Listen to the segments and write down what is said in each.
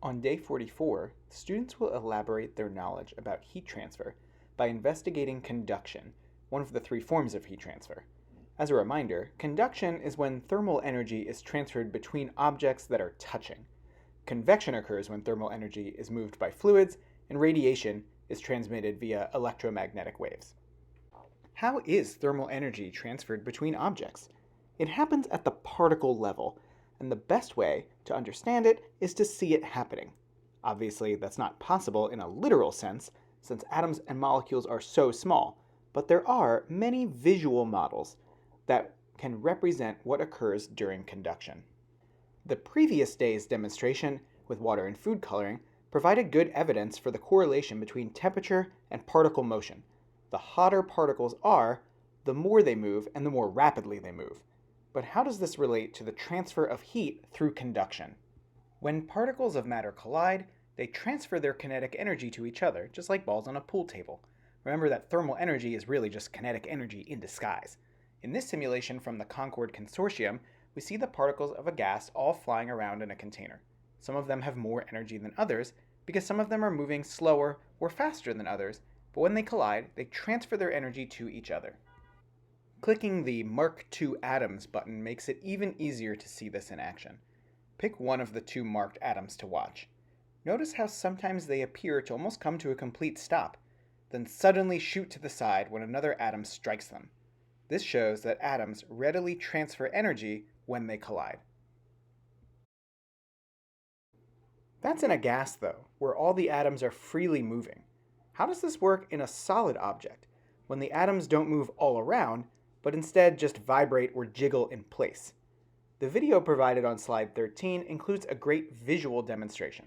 On day 44, students will elaborate their knowledge about heat transfer by investigating conduction, one of the three forms of heat transfer. As a reminder, conduction is when thermal energy is transferred between objects that are touching. Convection occurs when thermal energy is moved by fluids, and radiation is transmitted via electromagnetic waves. How is thermal energy transferred between objects? It happens at the particle level, and the best way to understand it is to see it happening. Obviously, that's not possible in a literal sense, since atoms and molecules are so small, but there are many visual models that can represent what occurs during conduction. The previous day's demonstration with water and food coloring provided good evidence for the correlation between temperature and particle motion. The hotter particles are, the more they move and the more rapidly they move. But how does this relate to the transfer of heat through conduction? When particles of matter collide, they transfer their kinetic energy to each other, just like balls on a pool table. Remember that thermal energy is really just kinetic energy in disguise. In this simulation from the Concorde Consortium, we see the particles of a gas all flying around in a container. Some of them have more energy than others because some of them are moving slower or faster than others, but when they collide, they transfer their energy to each other. Clicking the Mark II Atoms button makes it even easier to see this in action. Pick one of the two marked atoms to watch. Notice how sometimes they appear to almost come to a complete stop, then suddenly shoot to the side when another atom strikes them. This shows that atoms readily transfer energy when they collide. That's in a gas, though, where all the atoms are freely moving. How does this work in a solid object, when the atoms don't move all around, but instead just vibrate or jiggle in place? The video provided on slide 13 includes a great visual demonstration.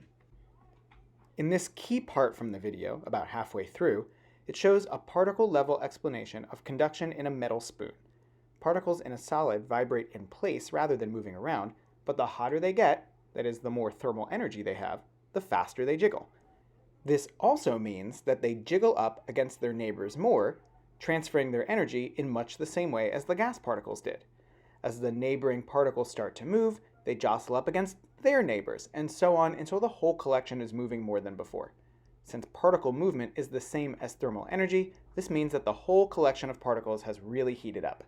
In this key part from the video, about halfway through, it shows a particle-level explanation of conduction in a metal spoon. Particles in a solid vibrate in place rather than moving around, but the hotter they get, that is, the more thermal energy they have, the faster they jiggle. This also means that they jiggle up against their neighbors more, transferring their energy in much the same way as the gas particles did. As the neighboring particles start to move, they jostle up against their neighbors, and so on until the whole collection is moving more than before. Since particle movement is the same as thermal energy, this means that the whole collection of particles has really heated up.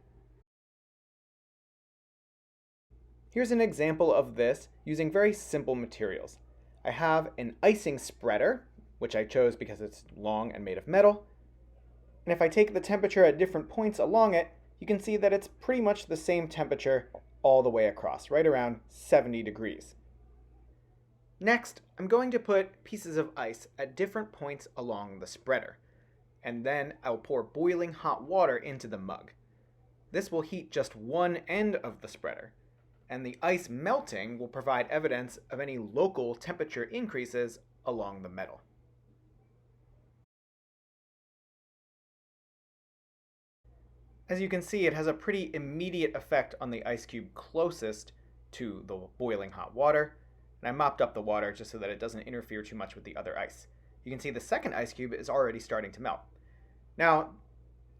Here's an example of this using very simple materials. I have an icing spreader, which I chose because it's long and made of metal. And if I take the temperature at different points along it, you can see that it's pretty much the same temperature all the way across, right around 70 degrees. Next, I'm going to put pieces of ice at different points along the spreader, and then I'll pour boiling hot water into the mug. This will heat just one end of the spreader, and the ice melting will provide evidence of any local temperature increases along the metal. As you can see, it has a pretty immediate effect on the ice cube closest to the boiling hot water, and I mopped up the water just so that it doesn't interfere too much with the other ice. You can see the second ice cube is already starting to melt. Now,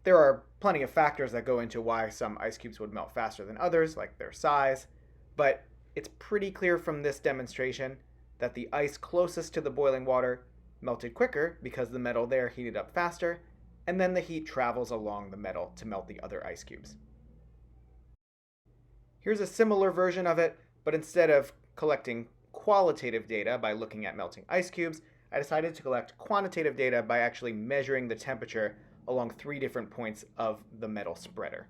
there are plenty of factors that go into why some ice cubes would melt faster than others, like their size, but it's pretty clear from this demonstration that the ice closest to the boiling water melted quicker because the metal there heated up faster, and then the heat travels along the metal to melt the other ice cubes. Here's a similar version of it, but instead of collecting qualitative data by looking at melting ice cubes, I decided to collect quantitative data by actually measuring the temperature along 3 different points of the metal spreader.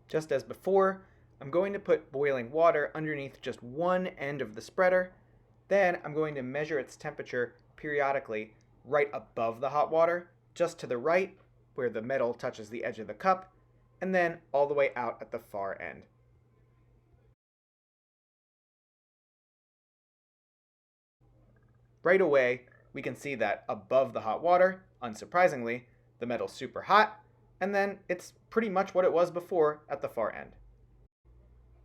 Just as before, I'm going to put boiling water underneath just one end of the spreader. Then I'm going to measure its temperature periodically right above the hot water, just to the right where the metal touches the edge of the cup, and then all the way out at the far end. Right away, we can see that above the hot water, unsurprisingly, the metal's super hot, and then it's pretty much what it was before at the far end.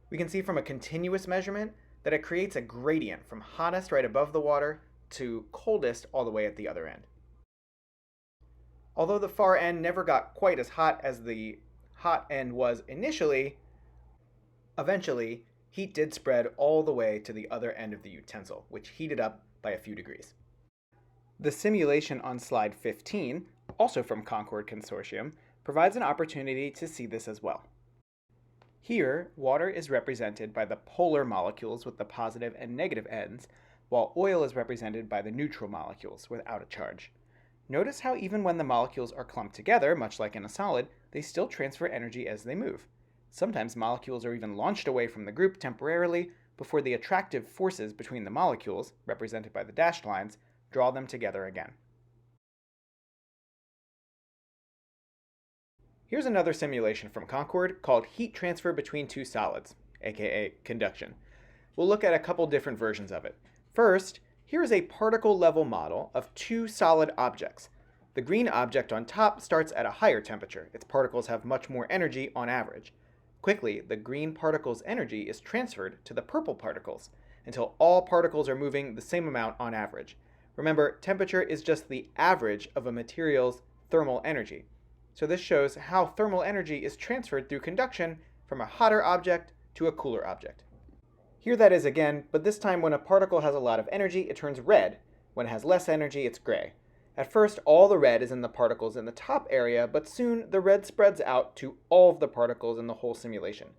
We can see from a continuous measurement that it creates a gradient from hottest right above the water to coldest all the way at the other end. Although the far end never got quite as hot as the hot end was initially, eventually heat did spread all the way to the other end of the utensil, which heated up by a few degrees. The simulation on slide 15, also from Concord Consortium, provides an opportunity to see this as well. Here, water is represented by the polar molecules with the positive and negative ends, while oil is represented by the neutral molecules without a charge. Notice how even when the molecules are clumped together, much like in a solid, they still transfer energy as they move. Sometimes molecules are even launched away from the group temporarily before the attractive forces between the molecules, represented by the dashed lines, draw them together again. Here's another simulation from Concord called heat transfer between two solids, aka conduction. We'll look at a couple different versions of it. First, here is a particle level model of two solid objects. The green object on top starts at a higher temperature. Its particles have much more energy on average. Quickly, the green particle's energy is transferred to the purple particles until all particles are moving the same amount on average. Remember, temperature is just the average of a material's thermal energy. So this shows how thermal energy is transferred through conduction from a hotter object to a cooler object. Here that is again, but this time when a particle has a lot of energy, it turns red. When it has less energy, it's gray. At first, all the red is in the particles in the top area, but soon the red spreads out to all of the particles in the whole simulation.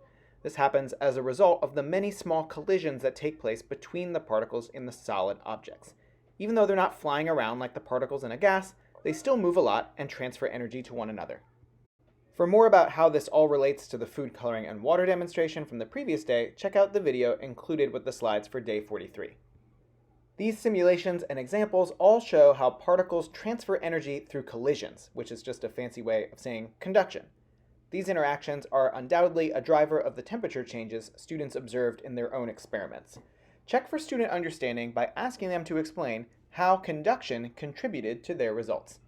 This happens as a result of the many small collisions that take place between the particles in the solid objects. Even though they're not flying around like the particles in a gas, they still move a lot and transfer energy to one another. For more about how this all relates to the food coloring and water demonstration from the previous day, check out the video included with the slides for day 43. These simulations and examples all show how particles transfer energy through collisions, which is just a fancy way of saying conduction. These interactions are undoubtedly a driver of the temperature changes students observed in their own experiments. Check for student understanding by asking them to explain how conduction contributed to their results.